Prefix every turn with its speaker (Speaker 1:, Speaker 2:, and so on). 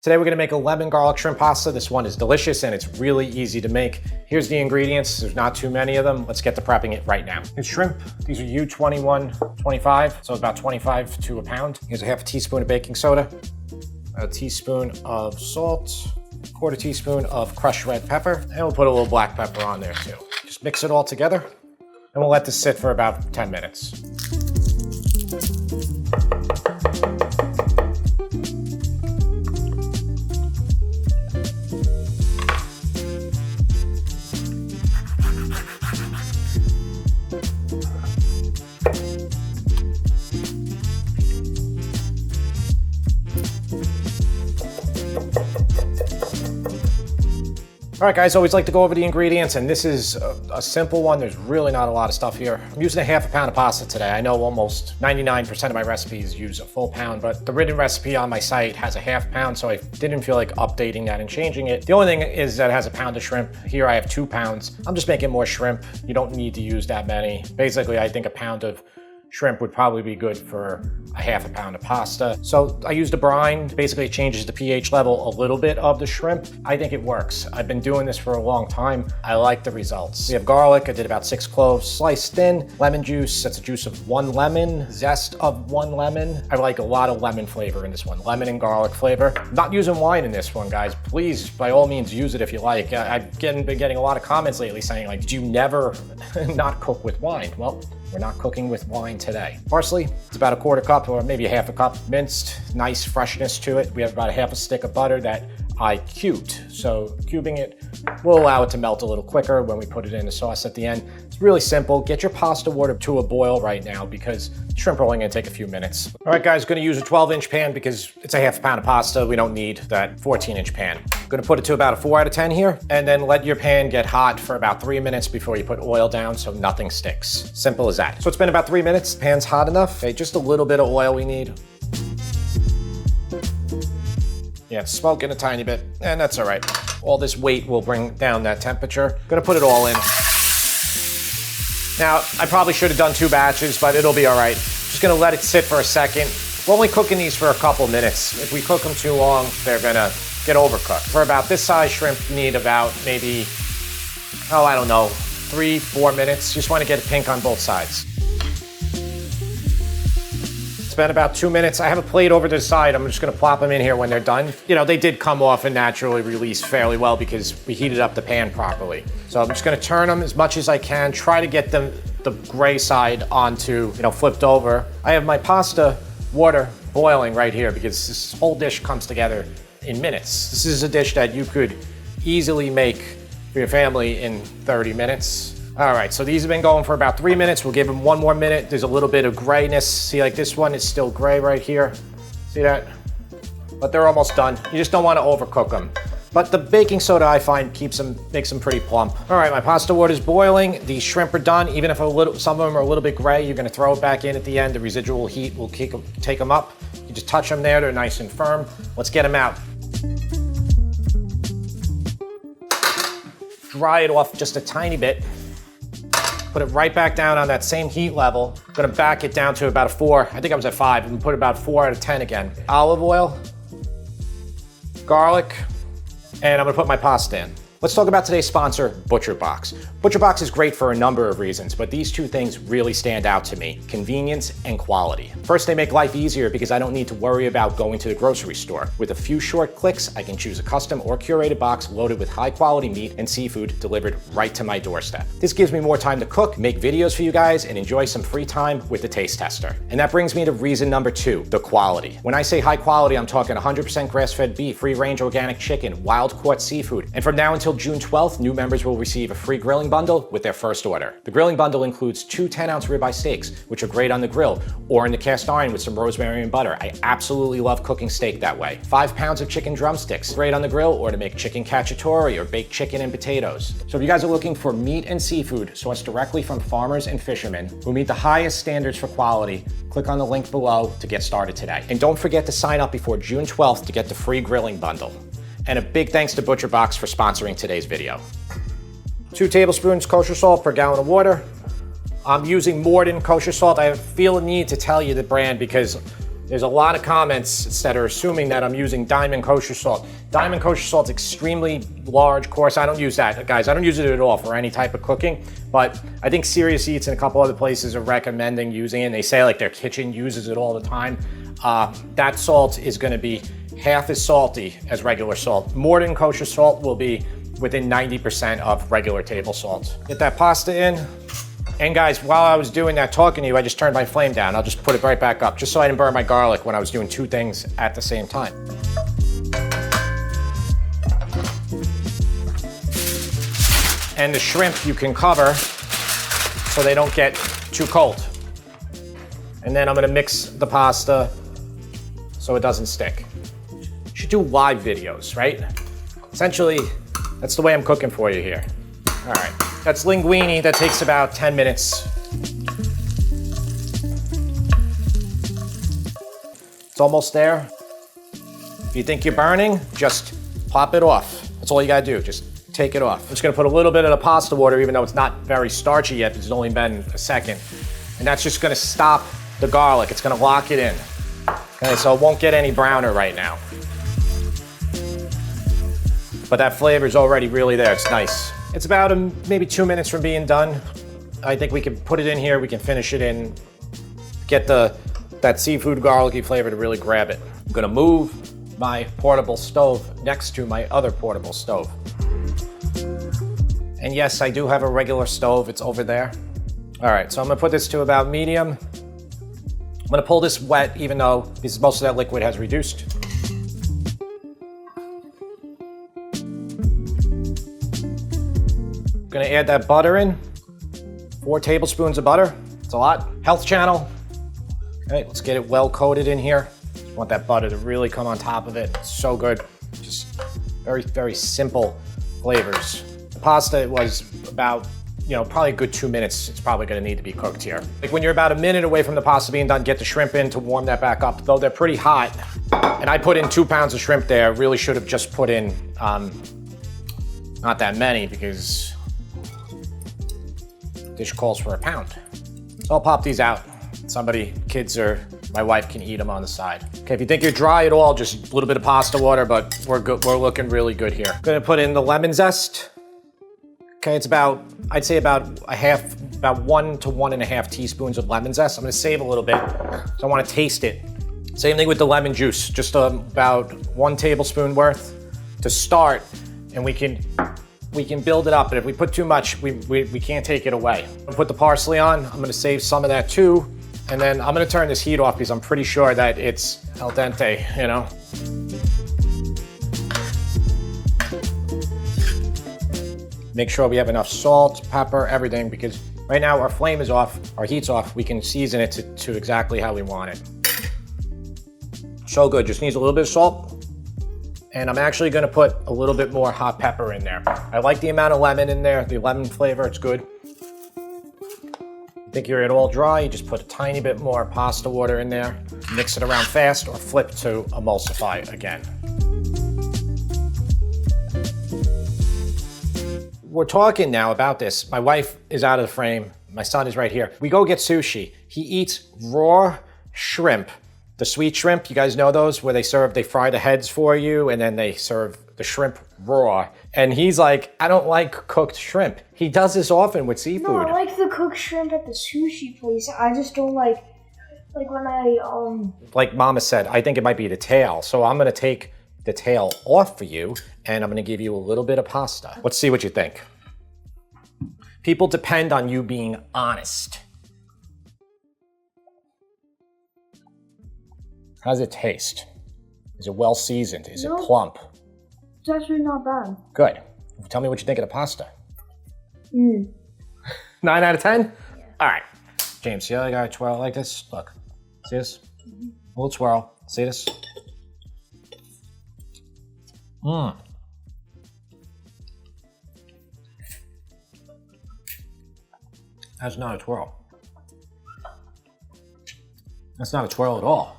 Speaker 1: Today we're gonna make a lemon garlic shrimp pasta. This one is delicious and it's really easy to make. Here's the ingredients. There's not too many of them. Let's get to prepping it right now. Here's shrimp. These are U21, 25, so about 25 to a pound. Here's a half a teaspoon of baking soda, a teaspoon of salt, a quarter teaspoon of crushed red pepper, and we'll put a little black pepper on there too. Just mix it all together and we'll let this sit for about 10 minutes. All right, guys, always like to go over the ingredients, and this is a simple one. There's really not a lot of stuff here. I'm using a half a pound of pasta today. I know almost 99% of my recipes use a full pound, but the written recipe on my site has a half pound, so I didn't feel like updating that and changing it. The only thing is that it has a pound of shrimp. Here I have 2 pounds. I'm just making more shrimp. You don't need to use that many. Basically, I think a pound of shrimp would probably be good for a half a pound of pasta. So I used a brine. Basically, it changes the pH level a little bit of the shrimp. I think it works. I've been doing this for a long time. I like the results. We have garlic. I did about 6 cloves sliced thin. Lemon juice. That's a juice of 1 lemon. Zest of 1 lemon. I like a lot of lemon flavor in this one. Lemon and garlic flavor. I'm not using wine in this one, guys. Please, by all means, use it if you like. I've been getting a lot of comments lately saying, like, did you never not cook with wine? Well, we're not cooking with wine today. Parsley, it's about a quarter cup or maybe a half a cup minced, nice freshness to it. We have about a half a stick of butter that I cubed. So cubing it will allow it to melt a little quicker when we put it in the sauce at the end. It's really simple. Get your pasta water to a boil right now because shrimp are only gonna take a few minutes. All right, guys, gonna use a 12-inch pan because it's a half a pound of pasta. We don't need that 14-inch pan. Gonna put it to about a 4 out of 10 here, and then let your pan get hot for about 3 minutes before you put oil down so nothing sticks. Simple as that. So it's been about 3 minutes. Pan's hot enough. Okay, just a little bit of oil we need. Yeah, it's smoking a tiny bit, and that's all right. All this weight will bring down that temperature. Gonna put it all in. Now, I probably should have done 2 batches, but it'll be all right. Just gonna let it sit for a second. We're only cooking these for a couple minutes. If we cook them too long, they're gonna get overcooked. For about this size shrimp, you need about maybe, I don't know, 3-4 minutes. Just wanna get it pink on both sides. It's been about 2 minutes. I have a plate over to the side. I'm just gonna plop them in here when they're done. You know, they did come off and naturally release fairly well because we heated up the pan properly. So I'm just gonna turn them as much as I can, try to get them the gray side onto, flipped over. I have my pasta water boiling right here because this whole dish comes together in minutes. This is a dish that you could easily make for your family in 30 minutes. All right, so these have been going for about 3 minutes. We'll give them 1 more minute. There's a little bit of grayness. See, like this one is still gray right here. See that? But they're almost done. You just don't want to overcook them. But the baking soda, I find, makes them pretty plump. All right, my pasta water is boiling. The shrimp are done. Even if some of them are a little bit gray, you're gonna throw it back in at the end. The residual heat will take them up. You just touch them there. They're nice and firm. Let's get them out. Dry it off just a tiny bit. Put it right back down on that same heat level. I'm gonna back it down to about a 4. I think I was at 5. I'm gonna put about 4 out of 10 again. Olive oil, garlic, and I'm gonna put my pasta in. Let's talk about today's sponsor, ButcherBox. ButcherBox is great for a number of reasons, but these 2 things really stand out to me: convenience and quality. First, they make life easier because I don't need to worry about going to the grocery store. With a few short clicks, I can choose a custom or curated box loaded with high-quality meat and seafood delivered right to my doorstep. This gives me more time to cook, make videos for you guys, and enjoy some free time with the taste tester. And that brings me to reason number 2, the quality. When I say high quality, I'm talking 100% grass-fed beef, free-range organic chicken, wild-caught seafood, and from now until June 12th, new members will receive a free grilling bundle with their first order. The grilling bundle includes 2 10-ounce ribeye steaks, which are great on the grill, or in the cast iron with some rosemary and butter. I absolutely love cooking steak that way. 5 pounds of chicken drumsticks, great on the grill, or to make chicken cacciatore or baked chicken and potatoes. So if you guys are looking for meat and seafood sourced directly from farmers and fishermen who meet the highest standards for quality, click on the link below to get started today. And don't forget to sign up before June 12th to get the free grilling bundle. And a big thanks to ButcherBox for sponsoring today's video. 2 tablespoons kosher salt per gallon of water. I'm using Morden kosher salt. I feel a need to tell you the brand because There's a lot of comments that are assuming that I'm using Diamond kosher salt. Diamond kosher salt is extremely large, coarse. I don't use that, guys. I don't use it at all for any type of cooking, but I think Serious Eats and a couple other places are recommending using it. And they say like their kitchen uses it all the time. That salt is gonna be half as salty as regular salt. More than kosher salt will be within 90% of regular table salt. Get that pasta in. And guys, while I was doing that, talking to you, I just turned my flame down. I'll just put it right back up, just so I didn't burn my garlic when I was doing two things at the same time. And the shrimp you can cover so they don't get too cold. And then I'm gonna mix the pasta so it doesn't stick. You should do live videos, right? Essentially, that's the way I'm cooking for you here. All right. That's linguine. That takes about 10 minutes. It's almost there. If you think you're burning, just pop it off. That's all you gotta do, just take it off. I'm just gonna put a little bit of the pasta water, even though it's not very starchy yet, it's only been a second. And that's just gonna stop the garlic. It's gonna lock it in. Okay, so it won't get any browner right now. But that flavor is already really there, it's nice. It's about maybe 2 minutes from being done. I think we can put it in here, we can finish it in, get that seafood garlicky flavor to really grab it. I'm gonna move my portable stove next to my other portable stove. And yes, I do have a regular stove, it's over there. All right, so I'm gonna put this to about medium. I'm gonna pull this wet, even though because most of that liquid has reduced. Gonna add that butter in, 4 tablespoons of butter. It's a lot. Health channel. Okay, let's get it well coated in here. Just want that butter to really come on top of it. It's so good. Just very, very simple flavors. The pasta was about, probably a good 2 minutes. It's probably gonna need to be cooked here. Like when you're about a minute away from the pasta being done, get the shrimp in to warm that back up. Though they're pretty hot. And I put in 2 pounds of shrimp there. Really should have just put in, not that many because dish calls for a pound. So I'll pop these out. Kids or my wife can eat them on the side. Okay, if you think you're dry at all, just a little bit of pasta water, but we're good. We're looking really good here. Gonna put in the lemon zest. Okay, it's about, I'd say about 1 to 1.5 teaspoons of lemon zest. I'm gonna save a little bit, so I wanna taste it. Same thing with the lemon juice, just about 1 tablespoon worth to start, and we can build it up, but if we put too much, we can't take it away. I'm gonna put the parsley on. I'm gonna save some of that too, and then I'm gonna turn this heat off because I'm pretty sure that it's al dente, Make sure we have enough salt, pepper, everything, because right now our flame is off, our heat's off. We can season it to exactly how we want it. So good, just needs a little bit of salt. And I'm actually gonna put a little bit more hot pepper in there. I like the amount of lemon in there, the lemon flavor, it's good. You think you're at all dry, you just put a tiny bit more pasta water in there, mix it around fast, or flip to emulsify again. We're talking now about this. My wife is out of the frame, my son is right here. We go get sushi. He eats raw shrimp. The sweet shrimp, you guys know those, where they fry the heads for you and then they serve the shrimp raw. And he's like, I don't like cooked shrimp. He does this often with seafood.
Speaker 2: No, I like the cooked shrimp at the sushi place. I just don't like when I,
Speaker 1: Like Mama said, I think it might be the tail. So I'm gonna take the tail off for you and I'm gonna give you a little bit of pasta. Let's see what you think. People depend on you being honest. How does it taste? Is it well seasoned? Is it plump?
Speaker 2: It's actually not bad.
Speaker 1: Good. Tell me what you think of the pasta.
Speaker 2: 9
Speaker 1: out of 10?
Speaker 2: Yeah.
Speaker 1: All right. James, see how I got a twirl like this? Look. See this? A little twirl. See this? That's not a twirl. That's not a twirl at all.